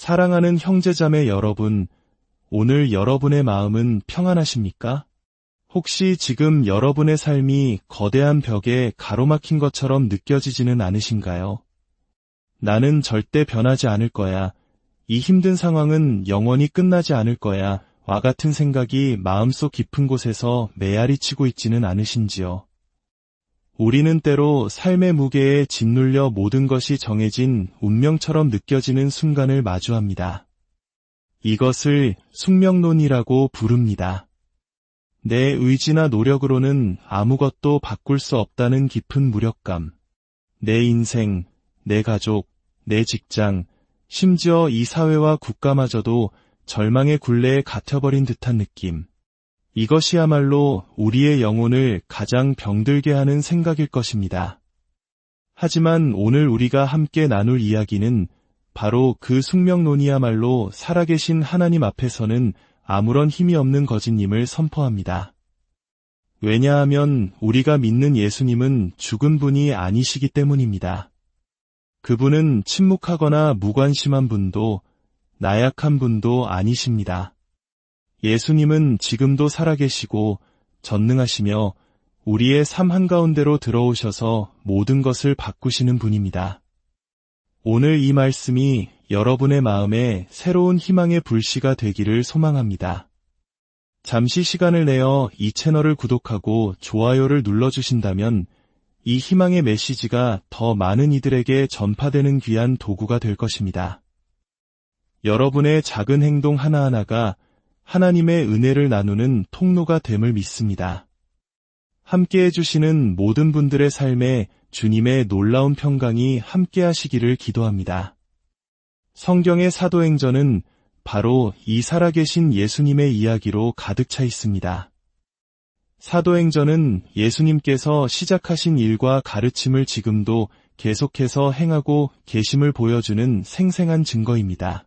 사랑하는 형제자매 여러분, 오늘 여러분의 마음은 평안하십니까? 혹시 지금 여러분의 삶이 거대한 벽에 가로막힌 것처럼 느껴지지는 않으신가요? 나는 절대 변하지 않을 거야. 이 힘든 상황은 영원히 끝나지 않을 거야. 와 같은 생각이 마음속 깊은 곳에서 메아리 치고 있지는 않으신지요? 우리는 때로 삶의 무게에 짓눌려 모든 것이 정해진 운명처럼 느껴지는 순간을 마주합니다. 이것을 숙명론이라고 부릅니다. 내 의지나 노력으로는 아무것도 바꿀 수 없다는 깊은 무력감. 내 인생, 내 가족, 내 직장, 심지어 이 사회와 국가마저도 절망의 굴레에 갇혀버린 듯한 느낌. 이것이야말로 우리의 영혼을 가장 병들게 하는 생각일 것입니다. 하지만 오늘 우리가 함께 나눌 이야기는 바로 그 숙명론이야말로 살아계신 하나님 앞에서는 아무런 힘이 없는 거짓임을 선포합니다. 왜냐하면 우리가 믿는 예수님은 죽은 분이 아니시기 때문입니다. 그분은 침묵하거나 무관심한 분도 나약한 분도 아니십니다. 예수님은 지금도 살아계시고 전능하시며 우리의 삶 한가운데로 들어오셔서 모든 것을 바꾸시는 분입니다. 오늘 이 말씀이 여러분의 마음에 새로운 희망의 불씨가 되기를 소망합니다. 잠시 시간을 내어 이 채널을 구독하고 좋아요를 눌러주신다면 이 희망의 메시지가 더 많은 이들에게 전파되는 귀한 도구가 될 것입니다. 여러분의 작은 행동 하나하나가 하나님의 은혜를 나누는 통로가 됨을 믿습니다. 함께 해주시는 모든 분들의 삶에 주님의 놀라운 평강이 함께 하시기를 기도합니다. 성경의 사도행전은 바로 이 살아계신 예수님의 이야기로 가득 차 있습니다. 사도행전은 예수님께서 시작하신 일과 가르침을 지금도 계속해서 행하고 계심을 보여주는 생생한 증거입니다.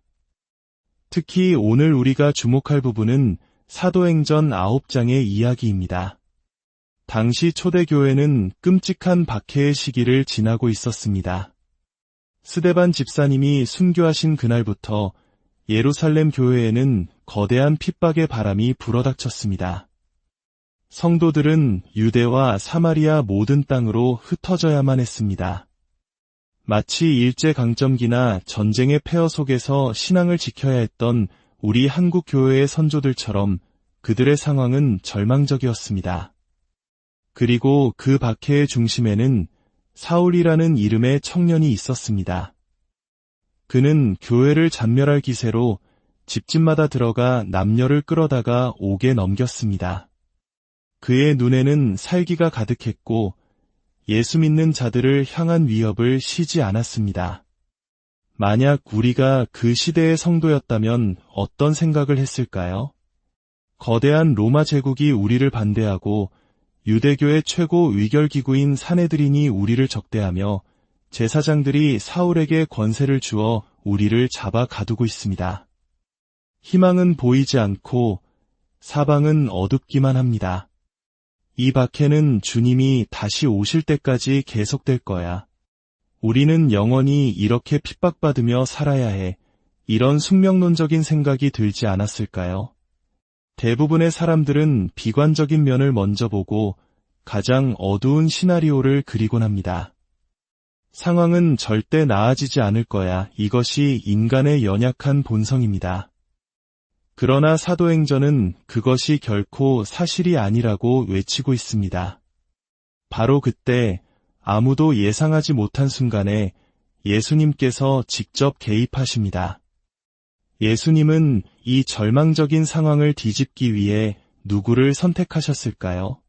특히 오늘 우리가 주목할 부분은 사도행전 9장의 이야기입니다. 당시 초대교회는 끔찍한 박해의 시기를 지나고 있었습니다. 스데반 집사님이 순교하신 그날부터 예루살렘 교회에는 거대한 핍박의 바람이 불어닥쳤습니다. 성도들은 유대와 사마리아 모든 땅으로 흩어져야만 했습니다. 마치 일제강점기나 전쟁의 폐허 속에서 신앙을 지켜야 했던 우리 한국 교회의 선조들처럼 그들의 상황은 절망적이었습니다. 그리고 그 박해의 중심에는 사울이라는 이름의 청년이 있었습니다. 그는 교회를 잔멸할 기세로 집집마다 들어가 남녀를 끌어다가 옥에 넘겼습니다. 그의 눈에는 살기가 가득했고 예수 믿는 자들을 향한 위협을 쉬지 않았습니다. 만약 우리가 그 시대의 성도였다면 어떤 생각을 했을까요? 거대한 로마 제국이 우리를 반대하고 유대교의 최고 의결기구인 사내들인이 우리를 적대하며 제사장들이 사울에게 권세를 주어 우리를 잡아 가두고 있습니다. 희망은 보이지 않고 사방은 어둡기만 합니다. 이 박해는 주님이 다시 오실 때까지 계속될 거야. 우리는 영원히 이렇게 핍박받으며 살아야 해. 이런 숙명론적인 생각이 들지 않았을까요? 대부분의 사람들은 비관적인 면을 먼저 보고 가장 어두운 시나리오를 그리곤 합니다. 상황은 절대 나아지지 않을 거야. 이것이 인간의 연약한 본성입니다. 그러나 사도행전은 그것이 결코 사실이 아니라고 외치고 있습니다. 바로 그때 아무도 예상하지 못한 순간에 예수님께서 직접 개입하십니다. 예수님은 이 절망적인 상황을 뒤집기 위해 누구를 선택하셨을까요?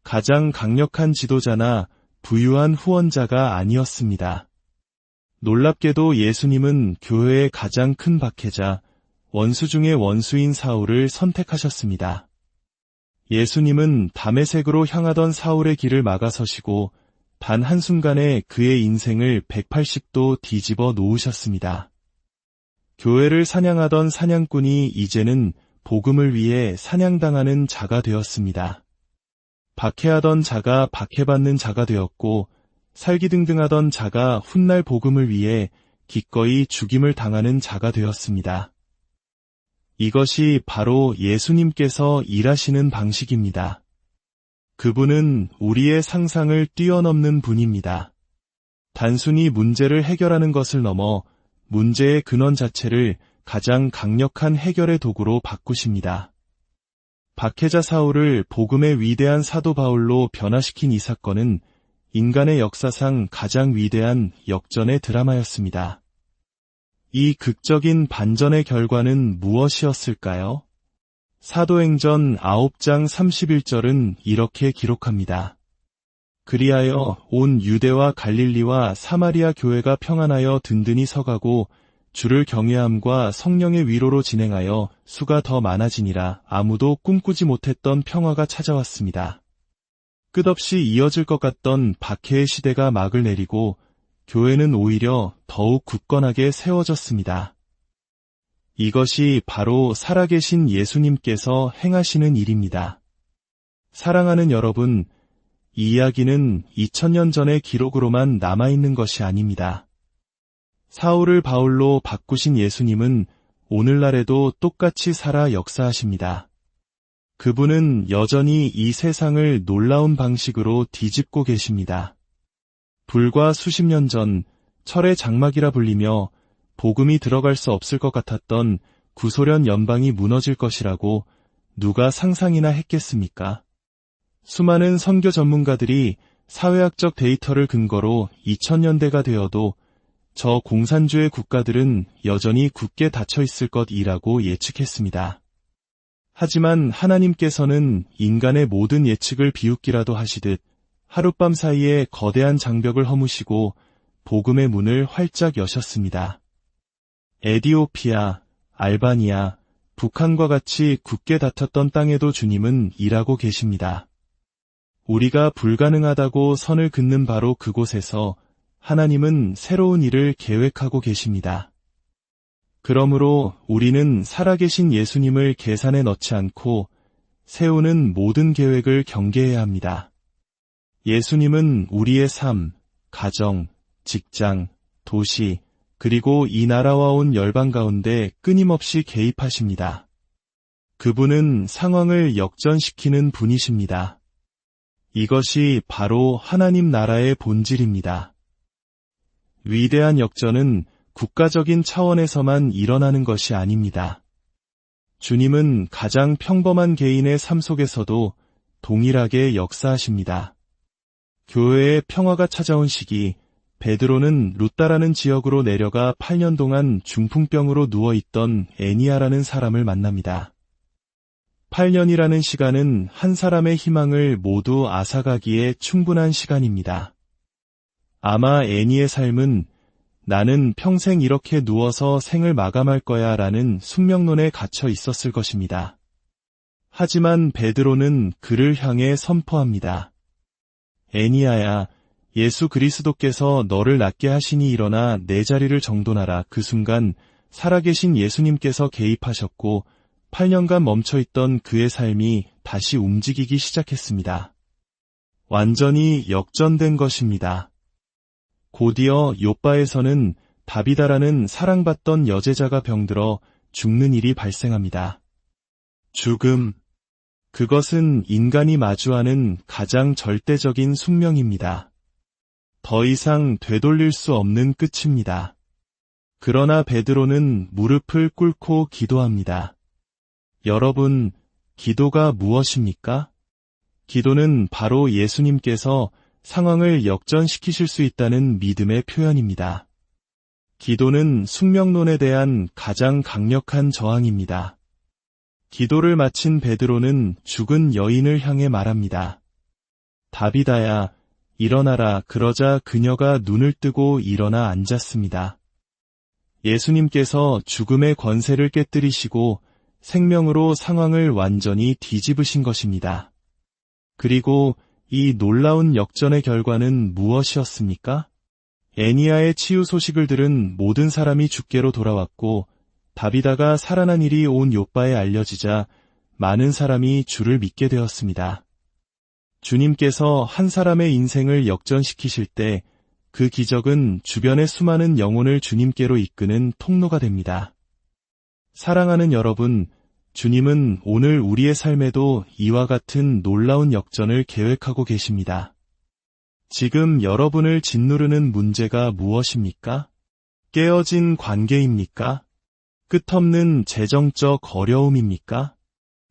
가장 강력한 지도자나 부유한 후원자가 아니었습니다. 놀랍게도 예수님은 교회의 가장 큰 박해자, 원수 중의 원수인 사울을 선택하셨습니다. 예수님은 다메섹으로 향하던 사울의 길을 막아서시고 단 한순간에 그의 인생을 180도 뒤집어 놓으셨습니다. 교회를 사냥하던 사냥꾼이 이제는 복음을 위해 사냥당하는 자가 되었습니다. 박해하던 자가 박해받는 자가 되었고 살기등등하던 자가 훗날 복음을 위해 기꺼이 죽임을 당하는 자가 되었습니다. 이것이 바로 예수님께서 일하시는 방식입니다. 그분은 우리의 상상을 뛰어넘는 분입니다. 단순히 문제를 해결하는 것을 넘어 문제의 근원 자체를 가장 강력한 해결의 도구로 바꾸십니다. 박해자 사울을 복음의 위대한 사도 바울로 변화시킨 이 사건은 인간의 역사상 가장 위대한 역전의 드라마였습니다. 이 극적인 반전의 결과는 무엇이었을까요? 사도행전 9장 31절은 이렇게 기록합니다. 그리하여 온 유대와 갈릴리와 사마리아 교회가 평안하여 든든히 서가고 주를 경외함과 성령의 위로로 진행하여 수가 더 많아지니라. 아무도 꿈꾸지 못했던 평화가 찾아왔습니다. 끝없이 이어질 것 같던 박해의 시대가 막을 내리고 교회는 오히려 더욱 굳건하게 세워졌습니다. 이것이 바로 살아계신 예수님께서 행하시는 일입니다. 사랑하는 여러분, 이 이야기는 2000년 전의 기록으로만 남아있는 것이 아닙니다. 사울을 바울로 바꾸신 예수님은 오늘날에도 똑같이 살아 역사하십니다. 그분은 여전히 이 세상을 놀라운 방식으로 뒤집고 계십니다. 불과 수십 년 전 철의 장막이라 불리며 복음이 들어갈 수 없을 것 같았던 구소련 연방이 무너질 것이라고 누가 상상이나 했겠습니까? 수많은 선교 전문가들이 사회학적 데이터를 근거로 2000년대가 되어도 저 공산주의 국가들은 여전히 굳게 닫혀 있을 것이라고 예측했습니다. 하지만 하나님께서는 인간의 모든 예측을 비웃기라도 하시듯 하룻밤 사이에 거대한 장벽을 허무시고 복음의 문을 활짝 여셨습니다. 에디오피아, 알바니아, 북한과 같이 굳게 닫혔던 땅에도 주님은 일하고 계십니다. 우리가 불가능하다고 선을 긋는 바로 그곳에서 하나님은 새로운 일을 계획하고 계십니다. 그러므로 우리는 살아계신 예수님을 계산에 넣지 않고 세우는 모든 계획을 경계해야 합니다. 예수님은 우리의 삶, 가정, 직장, 도시, 그리고 이 나라와 온 열방 가운데 끊임없이 개입하십니다. 그분은 상황을 역전시키는 분이십니다. 이것이 바로 하나님 나라의 본질입니다. 위대한 역전은 국가적인 차원에서만 일어나는 것이 아닙니다. 주님은 가장 평범한 개인의 삶 속에서도 동일하게 역사하십니다. 교회의 평화가 찾아온 시기, 베드로는 루따라는 지역으로 내려가 8년 동안 중풍병으로 누워있던 애니아라는 사람을 만납니다. 8년이라는 시간은 한 사람의 희망을 모두 앗아가기에 충분한 시간입니다. 아마 애니의 삶은 나는 평생 이렇게 누워서 생을 마감할 거야 라는 숙명론에 갇혀 있었을 것입니다. 하지만 베드로는 그를 향해 선포합니다. 애니아야, 예수 그리스도께서 너를 낫게 하시니 일어나 내 자리를 정돈하라. 그 순간 살아계신 예수님께서 개입하셨고 8년간 멈춰있던 그의 삶이 다시 움직이기 시작했습니다. 완전히 역전된 것입니다. 곧이어 욥바에서는 다비다라는 사랑받던 여제자가 병들어 죽는 일이 발생합니다. 죽음. 그것은 인간이 마주하는 가장 절대적인 숙명입니다. 더 이상 되돌릴 수 없는 끝입니다. 그러나 베드로는 무릎을 꿇고 기도합니다. 여러분, 기도가 무엇입니까? 기도는 바로 예수님께서 상황을 역전시키실 수 있다는 믿음의 표현입니다. 기도는 숙명론에 대한 가장 강력한 저항입니다. 기도를 마친 베드로는 죽은 여인을 향해 말합니다. 다비다야, 일어나라. 그러자 그녀가 눈을 뜨고 일어나 앉았습니다. 예수님께서 죽음의 권세를 깨뜨리시고 생명으로 상황을 완전히 뒤집으신 것입니다. 그리고 이 놀라운 역전의 결과는 무엇이었습니까? 애니아의 치유 소식을 들은 모든 사람이 주께로 돌아왔고 다비다가 살아난 일이 온 욥바에 알려지자 많은 사람이 주를 믿게 되었습니다. 주님께서 한 사람의 인생을 역전시키실 때 그 기적은 주변의 수많은 영혼을 주님께로 이끄는 통로가 됩니다. 사랑하는 여러분, 주님은 오늘 우리의 삶에도 이와 같은 놀라운 역전을 계획하고 계십니다. 지금 여러분을 짓누르는 문제가 무엇입니까? 깨어진 관계입니까? 끝없는 재정적 어려움입니까?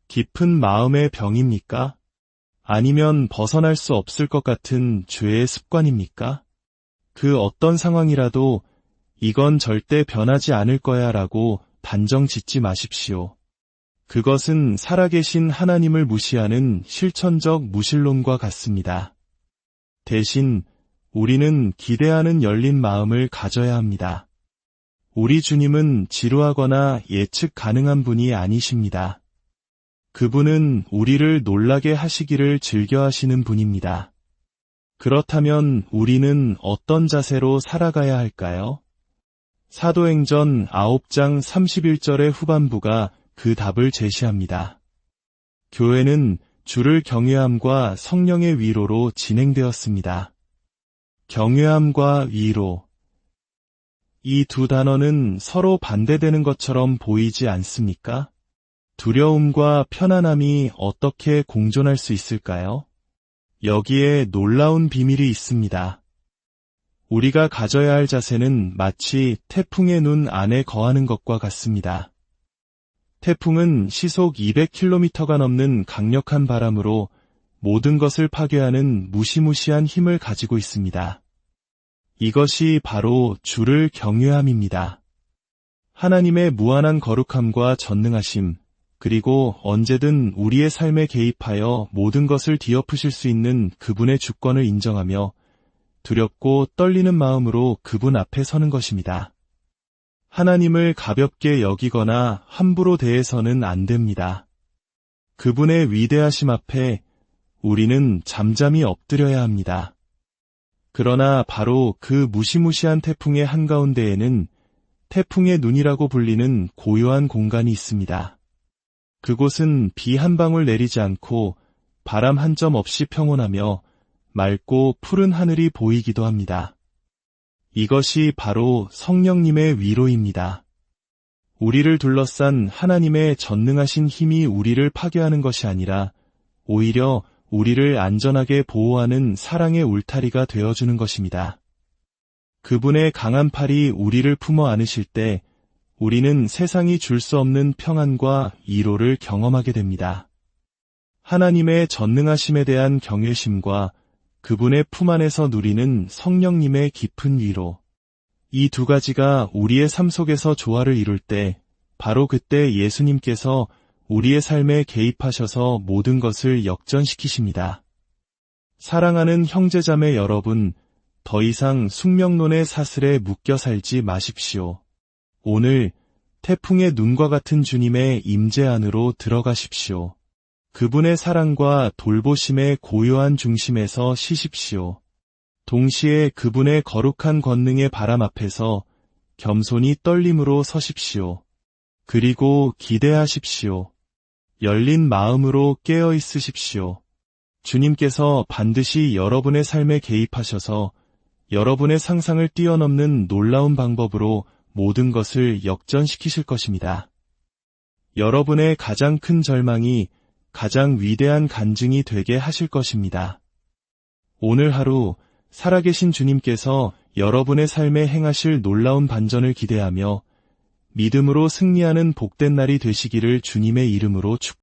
깊은 마음의 병입니까? 아니면 벗어날 수 없을 것 같은 죄의 습관입니까? 그 어떤 상황이라도 이건 절대 변하지 않을 거야 라고 단정 짓지 마십시오. 그것은 살아계신 하나님을 무시하는 실천적 무신론과 같습니다. 대신 우리는 기대하는 열린 마음을 가져야 합니다. 우리 주님은 지루하거나 예측 가능한 분이 아니십니다. 그분은 우리를 놀라게 하시기를 즐겨하시는 분입니다. 그렇다면 우리는 어떤 자세로 살아가야 할까요? 사도행전 9장 31절의 후반부가 그 답을 제시합니다. 교회는 주를 경외함과 성령의 위로로 진행되었습니다. 경외함과 위로. 이 두 단어는 서로 반대되는 것처럼 보이지 않습니까? 두려움과 편안함이 어떻게 공존할 수 있을까요? 여기에 놀라운 비밀이 있습니다. 우리가 가져야 할 자세는 마치 태풍의 눈 안에 거하는 것과 같습니다. 태풍은 시속 200km가 넘는 강력한 바람으로 모든 것을 파괴하는 무시무시한 힘을 가지고 있습니다. 이것이 바로 주를 경외함입니다. 하나님의 무한한 거룩함과 전능하심, 그리고 언제든 우리의 삶에 개입하여 모든 것을 뒤엎으실 수 있는 그분의 주권을 인정하며 두렵고 떨리는 마음으로 그분 앞에 서는 것입니다. 하나님을 가볍게 여기거나 함부로 대해서는 안 됩니다. 그분의 위대하심 앞에 우리는 잠잠히 엎드려야 합니다. 그러나 바로 그 무시무시한 태풍의 한가운데에는 태풍의 눈이라고 불리는 고요한 공간이 있습니다. 그곳은 비 한 방울 내리지 않고 바람 한 점 없이 평온하며 맑고 푸른 하늘이 보이기도 합니다. 이것이 바로 성령님의 위로입니다. 우리를 둘러싼 하나님의 전능하신 힘이 우리를 파괴하는 것이 아니라 오히려 우리를 안전하게 보호하는 사랑의 울타리가 되어주는 것입니다. 그분의 강한 팔이 우리를 품어 안으실 때 우리는 세상이 줄 수 없는 평안과 위로를 경험하게 됩니다. 하나님의 전능하심에 대한 경외심과 그분의 품 안에서 누리는 성령님의 깊은 위로. 이 두 가지가 우리의 삶 속에서 조화를 이룰 때 바로 그때 예수님께서 우리의 삶에 개입하셔서 모든 것을 역전시키십니다. 사랑하는 형제자매 여러분, 더 이상 숙명론의 사슬에 묶여 살지 마십시오. 오늘 태풍의 눈과 같은 주님의 임재 안으로 들어가십시오. 그분의 사랑과 돌보심의 고요한 중심에서 쉬십시오. 동시에 그분의 거룩한 권능의 바람 앞에서 겸손히 떨림으로 서십시오. 그리고 기대하십시오. 열린 마음으로 깨어 있으십시오. 주님께서 반드시 여러분의 삶에 개입하셔서 여러분의 상상을 뛰어넘는 놀라운 방법으로 모든 것을 역전시키실 것입니다. 여러분의 가장 큰 절망이 가장 위대한 간증이 되게 하실 것입니다. 오늘 하루 살아계신 주님께서 여러분의 삶에 행하실 놀라운 반전을 기대하며 믿음으로 승리하는 복된 날이 되시기를 주님의 이름으로 축복합니다.